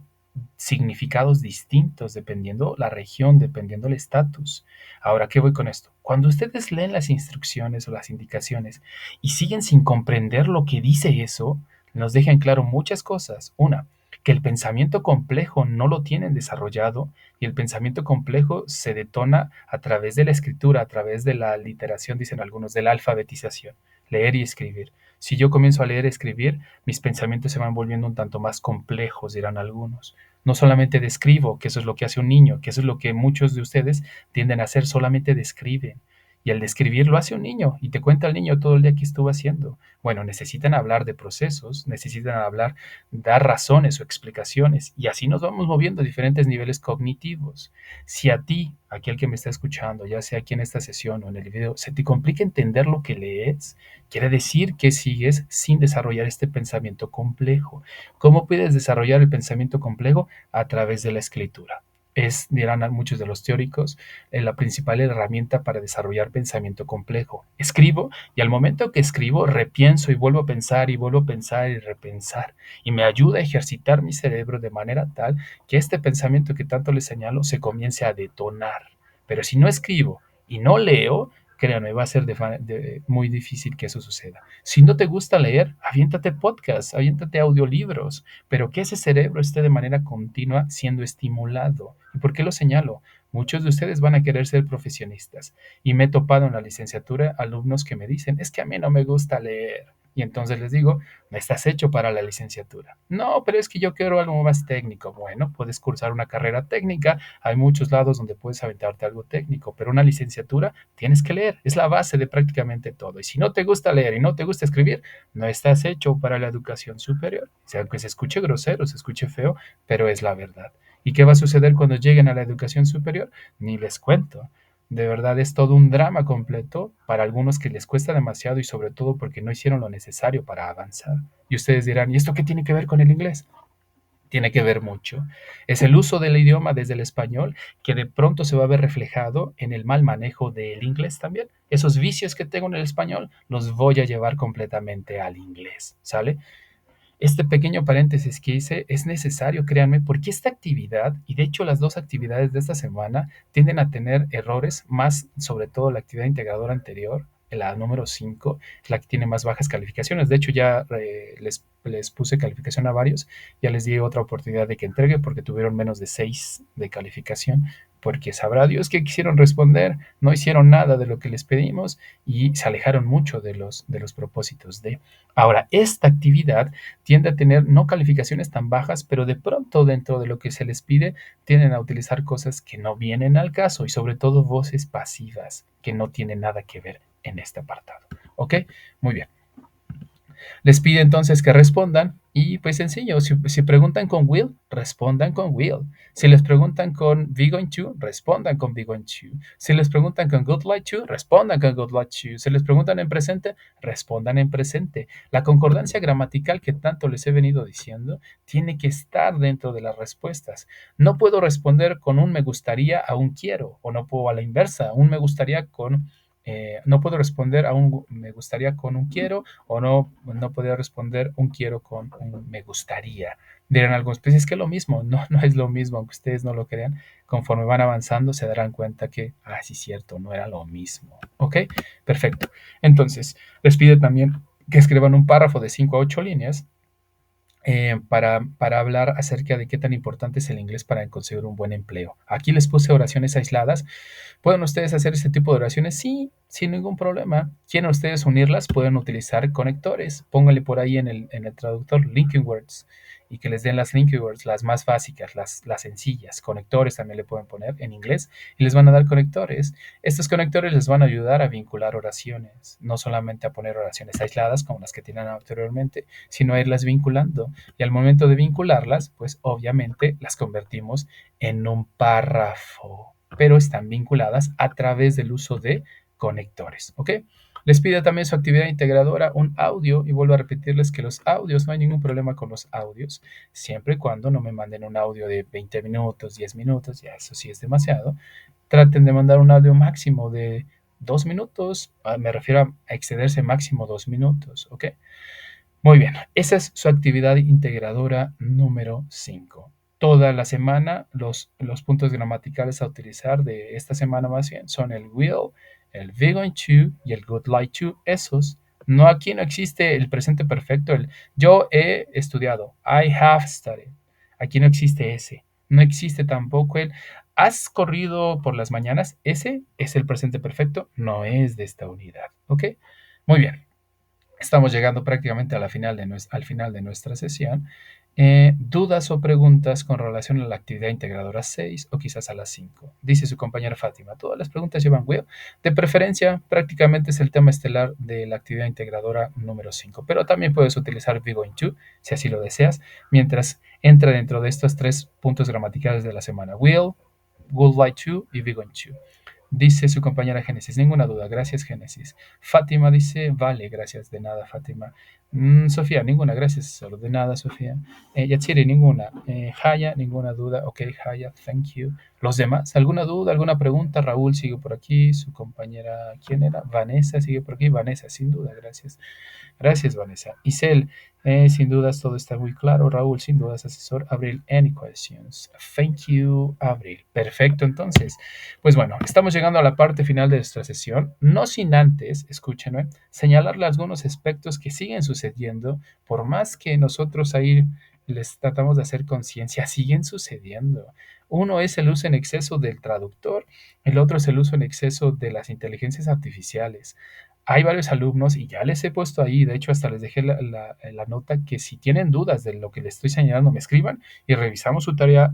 significados distintos dependiendo la región, dependiendo el estatus. Ahora, ¿qué voy con esto? Cuando ustedes leen las instrucciones o las indicaciones y siguen sin comprender lo que dice eso, nos dejan claro muchas cosas. Una, que el pensamiento complejo no lo tienen desarrollado y el pensamiento complejo se detona a través de la escritura, a través de la literación, dicen algunos, de la alfabetización, leer y escribir. Si yo comienzo a leer y escribir, mis pensamientos se van volviendo un tanto más complejos, dirán algunos. No solamente describo, que eso es lo que hace un niño, que eso es lo que muchos de ustedes tienden a hacer, solamente describen. Y al describir lo hace un niño y te cuenta el niño todo el día que estuvo haciendo. Bueno, necesitan hablar de procesos, necesitan hablar, dar razones o explicaciones y así nos vamos moviendo a diferentes niveles cognitivos. Si a ti, aquel que me está escuchando, ya sea aquí en esta sesión o en el video, se te complica entender lo que lees, quiere decir que sigues sin desarrollar este pensamiento complejo. ¿Cómo puedes desarrollar el pensamiento complejo? A través de la escritura. Es, dirán muchos de los teóricos, la principal herramienta para desarrollar pensamiento complejo. Escribo y al momento que escribo repienso y vuelvo a pensar y vuelvo a pensar y repensar. Y me ayuda a ejercitar mi cerebro de manera tal que este pensamiento que tanto les señalo se comience a detonar. Pero si no escribo y no leo, créanme, va a ser muy difícil que eso suceda. Si no te gusta leer, aviéntate podcasts, aviéntate audiolibros, pero que ese cerebro esté de manera continua siendo estimulado. ¿Y por qué lo señalo? Muchos de ustedes van a querer ser profesionistas y me he topado en la licenciatura alumnos que me dicen, es que a mí no me gusta leer. Y entonces les digo, no estás hecho para la licenciatura. No, pero es que yo quiero algo más técnico. Bueno, puedes cursar una carrera técnica. Hay muchos lados donde puedes aventarte algo técnico, pero una licenciatura tienes que leer. Es la base de prácticamente todo. Y si no te gusta leer y no te gusta escribir, no estás hecho para la educación superior. O sea, aunque se escuche grosero, se escuche feo, pero es la verdad. ¿Y qué va a suceder cuando lleguen a la educación superior? Ni les cuento. De verdad es todo un drama completo para algunos que les cuesta demasiado y sobre todo porque no hicieron lo necesario para avanzar. Y ustedes dirán, ¿y esto qué tiene que ver con el inglés? Tiene que ver mucho. Es el uso del idioma desde el español que de pronto se va a ver reflejado en el mal manejo del inglés también. Esos vicios que tengo en el español los voy a llevar completamente al inglés, ¿sale? Este pequeño paréntesis que hice es necesario, créanme, porque esta actividad, y de hecho las dos actividades de esta semana, tienden a tener errores, más sobre todo la actividad integradora anterior, la número 5, la que tiene más bajas calificaciones. De hecho, ya les puse calificación a varios, ya les di otra oportunidad de que entregue porque tuvieron menos de 6 de calificación, porque sabrá Dios que quisieron responder, no hicieron nada de lo que les pedimos y se alejaron mucho de los propósitos de. Ahora, esta actividad tiende a tener no calificaciones tan bajas, pero de pronto dentro de lo que se les pide tienden a utilizar cosas que no vienen al caso y sobre todo voces pasivas que no tienen nada que ver en este apartado. ¿Ok? Muy bien. Les pide entonces que respondan y pues sencillo, si preguntan con will, respondan con will. Si les preguntan con be going to, respondan con be going to. Si les preguntan con good like to, respondan con good like to. Si les preguntan en presente, respondan en presente. La concordancia gramatical que tanto les he venido diciendo tiene que estar dentro de las respuestas. No puedo responder con un me gustaría a un quiero, o no puedo a la inversa, un me gustaría con no puedo responder a un me gustaría con un quiero o no podría responder un quiero con un me gustaría. Dirán algunos, pues es que es lo mismo, no, no es lo mismo, aunque ustedes no lo crean, conforme van avanzando se darán cuenta que, sí, cierto, no era lo mismo. ¿Ok? Perfecto. Entonces, les pide también que escriban un párrafo de 5 a 8 líneas para hablar acerca de qué tan importante es el inglés para conseguir un buen empleo. Aquí les puse oraciones aisladas. ¿Pueden ustedes hacer este tipo de oraciones? Sí, sin ningún problema. ¿Quieren ustedes unirlas? Pueden utilizar conectores. Pónganle por ahí en el traductor linking words y que les den las linking words, las más básicas, las sencillas. Conectores también le pueden poner en inglés y les van a dar conectores. Estos conectores les van a ayudar a vincular oraciones, no solamente a poner oraciones aisladas como las que tienen anteriormente, sino a irlas vinculando. Y al momento de vincularlas, pues obviamente las convertimos en un párrafo, pero están vinculadas a través del uso de conectores, ¿ok? Les pide también su actividad integradora un audio y vuelvo a repetirles que los audios, no hay ningún problema con los audios, siempre y cuando no me manden un audio de 20 minutos, 10 minutos, ya eso sí es demasiado. Traten de mandar un audio máximo de 2 minutos, me refiero a excederse máximo 2 minutos, ¿ok? Muy bien, esa es su actividad integradora número 5. Toda la semana los puntos gramaticales a utilizar de esta semana más bien son el will, el be going to y el would like to. Esos. No, aquí no existe el presente perfecto, el yo he estudiado, I have studied. Aquí no existe ese. No existe tampoco el has corrido por las mañanas. Ese es el presente perfecto, no es de esta unidad. ¿Ok? Muy bien. Estamos llegando prácticamente al final de nuestra sesión. ¿Dudas o preguntas con relación a la actividad integradora 6 o quizás a las 5? Dice su compañera Fátima. Todas las preguntas llevan will. De preferencia, prácticamente es el tema estelar de la actividad integradora número 5. Pero también puedes utilizar be going to, si así lo deseas, mientras entra dentro de estos 3 puntos gramaticales de la semana. Will, would like to y be going to. Dice su compañera Génesis, ninguna duda, gracias Génesis. Fátima dice, vale, gracias, de nada Fátima. Sofía, ninguna, gracias, solo de nada Sofía. Yatsiri, ninguna. Haya, ninguna duda, ok, Haya, thank you. Los demás, ¿alguna duda, alguna pregunta? Raúl sigue por aquí, su compañera, ¿quién era? Vanessa sigue por aquí, Vanessa, sin duda, gracias. Gracias, Vanessa. Isel, sin dudas todo está muy claro. Raúl, sin dudas, asesor. Abril, any questions? Thank you, Abril. Perfecto, entonces. Pues bueno, estamos llegando a la parte final de nuestra sesión. No sin antes, escúchenme, señalarle algunos aspectos que siguen sucediendo, por más que nosotros ahí les tratamos de hacer conciencia, siguen sucediendo. Uno es el uso en exceso del traductor, el otro es el uso en exceso de las inteligencias artificiales. Hay varios alumnos y ya les he puesto ahí, de hecho hasta les dejé la nota que si tienen dudas de lo que les estoy señalando, me escriban y revisamos su tarea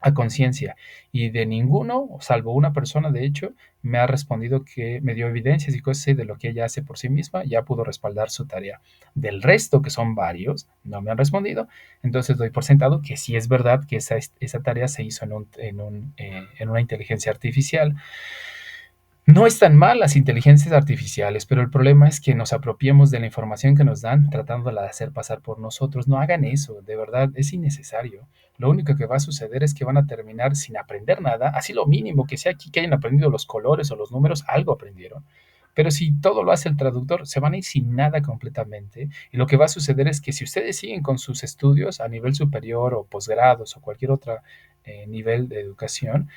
a conciencia. Y de ninguno, salvo una persona, de hecho, me ha respondido que me dio evidencias y cosas así de lo que ella hace por sí misma, ya pudo respaldar su tarea. Del resto, que son varios, no me han respondido, entonces doy por sentado que sí es verdad que esa tarea se hizo en una inteligencia artificial. No están mal las inteligencias artificiales, pero el problema es que nos apropiemos de la información que nos dan tratándola de hacer pasar por nosotros. No hagan eso, de verdad, es innecesario. Lo único que va a suceder es que van a terminar sin aprender nada, así lo mínimo que sea aquí que hayan aprendido los colores o los números, algo aprendieron. Pero si todo lo hace el traductor, se van a ir sin nada completamente. Y lo que va a suceder es que si ustedes siguen con sus estudios a nivel superior o posgrados o cualquier otro nivel de educación,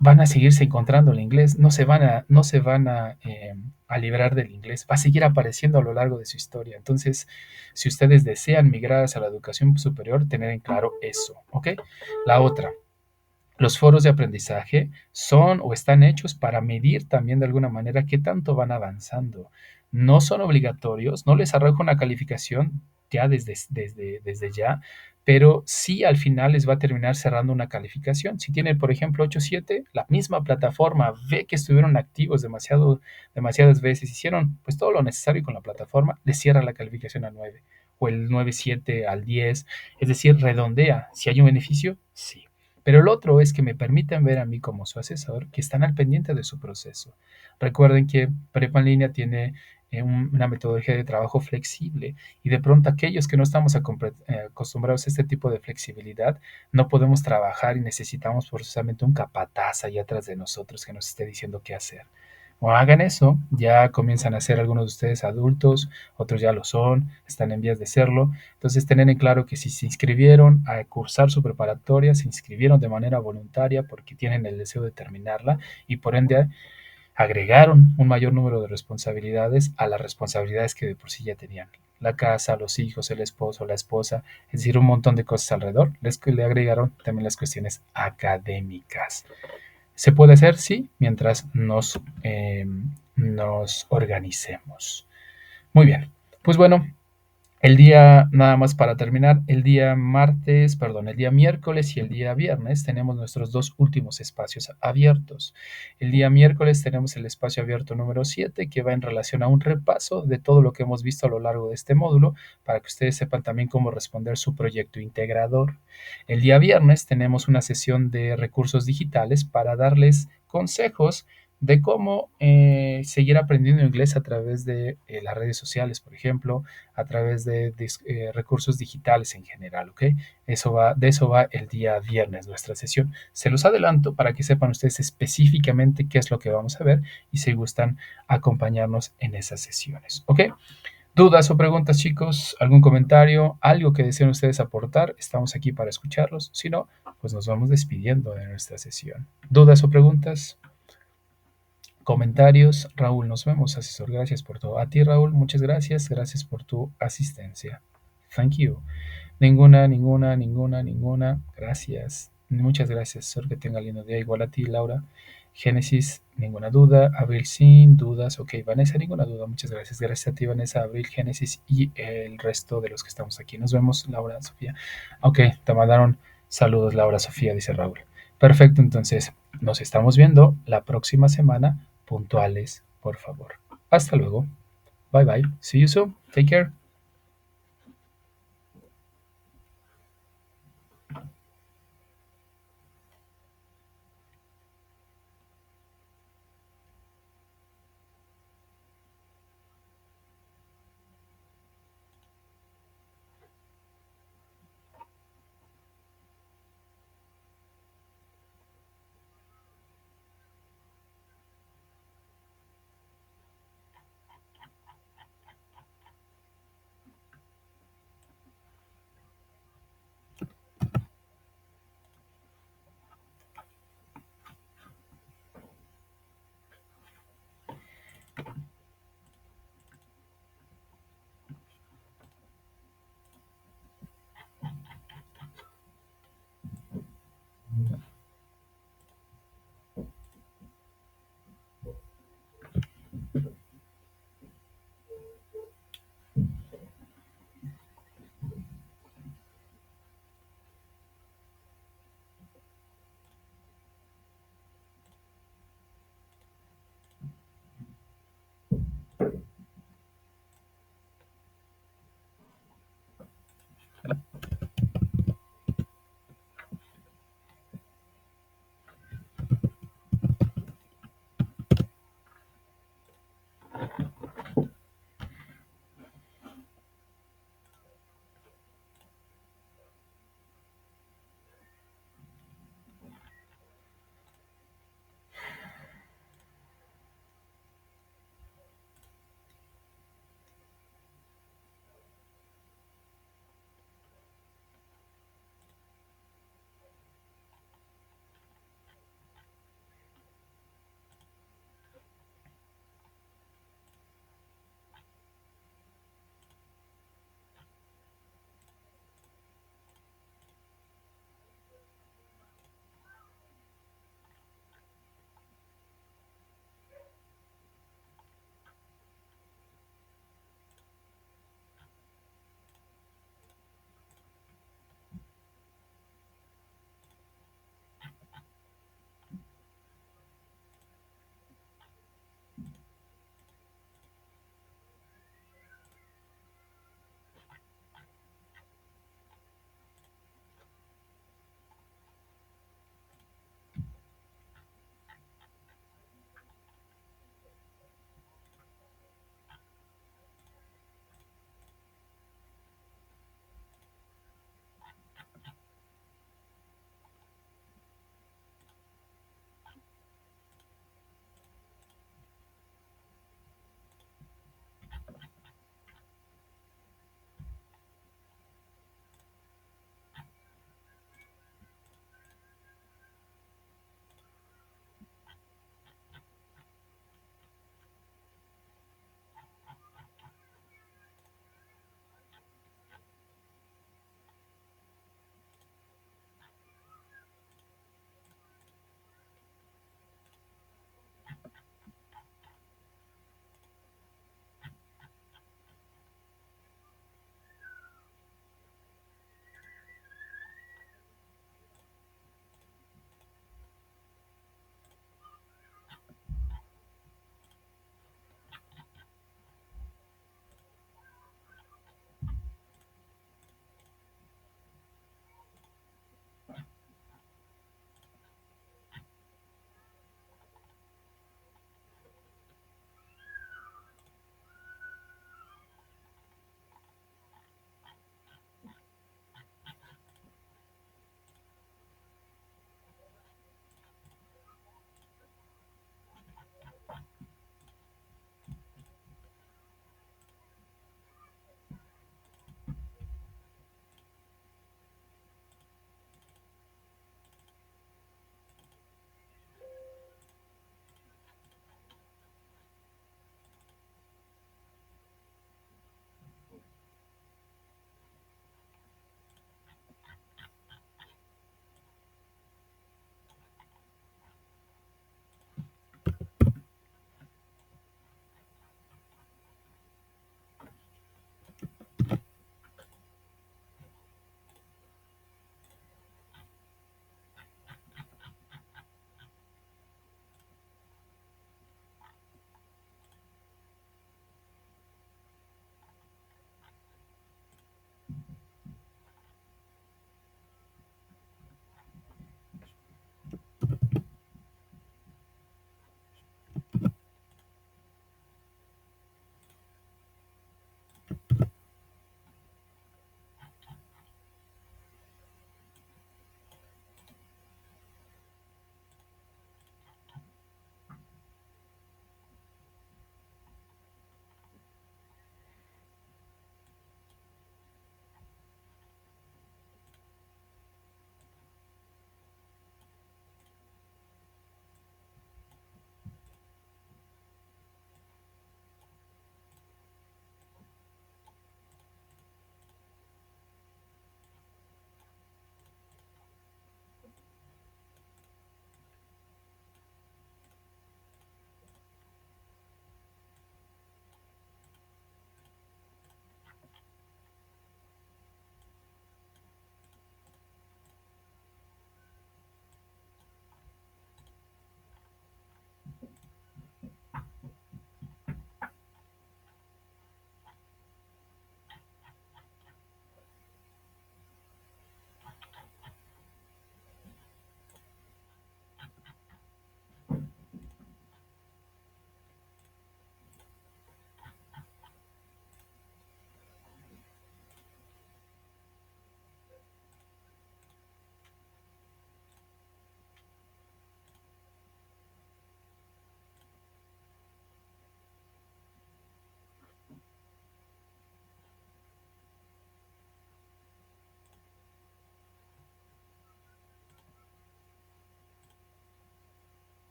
van a seguirse encontrando el inglés, no se van a librar del inglés, va a seguir apareciendo a lo largo de su historia. Entonces, si ustedes desean migrar hacia la educación superior, tener en claro eso, ¿ok? La otra, los foros de aprendizaje son o están hechos para medir también de alguna manera qué tanto van avanzando. No son obligatorios, no les arrojo una calificación ya desde ya, pero sí al final les va a terminar cerrando una calificación. Si tienen, por ejemplo, 8.7, la misma plataforma ve que estuvieron activos demasiadas veces, hicieron pues todo lo necesario con la plataforma, les cierra la calificación a 9 o el 9.7 al 10, es decir, redondea. Si hay un beneficio, sí. Pero el otro es que me permiten ver a mí como su asesor que están al pendiente de su proceso. Recuerden que Prepa en línea tiene una metodología de trabajo flexible y de pronto aquellos que no estamos acostumbrados a este tipo de flexibilidad no podemos trabajar y necesitamos forzosamente un capataz allá atrás de nosotros que nos esté diciendo qué hacer. O hagan eso, ya comienzan a ser algunos de ustedes adultos, otros ya lo son, están en vías de serlo. Entonces, tener en claro que si se inscribieron a cursar su preparatoria, se inscribieron de manera voluntaria porque tienen el deseo de terminarla y por ende agregaron un mayor número de responsabilidades a las responsabilidades que de por sí ya tenían. la casa, los hijos, el esposo, la esposa, es decir, un montón de cosas alrededor. Le agregaron también las cuestiones académicas. ¿Se puede hacer? Sí, mientras nos organicemos. Muy bien. Pues bueno, el día, nada más para terminar, el día martes, perdón, el día miércoles y el día viernes tenemos nuestros dos últimos espacios abiertos. El día miércoles tenemos el espacio abierto número 7 que va en relación a un repaso de todo lo que hemos visto a lo largo de este módulo para que ustedes sepan también cómo responder su proyecto integrador. El día viernes tenemos una sesión de recursos digitales para darles consejos de cómo seguir aprendiendo inglés a través de las redes sociales, por ejemplo, a través de recursos digitales en general, ¿ok? De eso va el día viernes nuestra sesión. Se los adelanto para que sepan ustedes específicamente qué es lo que vamos a ver y si gustan acompañarnos en esas sesiones, ¿ok? ¿Dudas o preguntas, chicos? ¿Algún comentario? ¿Algo que deseen ustedes aportar? Estamos aquí para escucharlos. Si no, pues nos vamos despidiendo de nuestra sesión. ¿Dudas o preguntas? Comentarios. Raúl, nos vemos, asesor. Gracias por todo. A ti, Raúl, muchas gracias. Gracias por tu asistencia. Thank you. Ninguna, ninguna, ninguna, ninguna. Gracias. Muchas gracias, asesor. Que tenga lindo día. Igual a ti, Laura. Génesis, ninguna duda. Abril, sin dudas. Ok, Vanessa, ninguna duda. Muchas gracias. Gracias a ti, Vanessa, Abril, Génesis y el resto de los que estamos aquí. Nos vemos, Laura, Sofía. Ok, te mandaron saludos, Laura, Sofía, dice Raúl. Perfecto, entonces nos estamos viendo la próxima semana puntuales, por favor. Hasta luego. Bye bye. See you soon. Take care.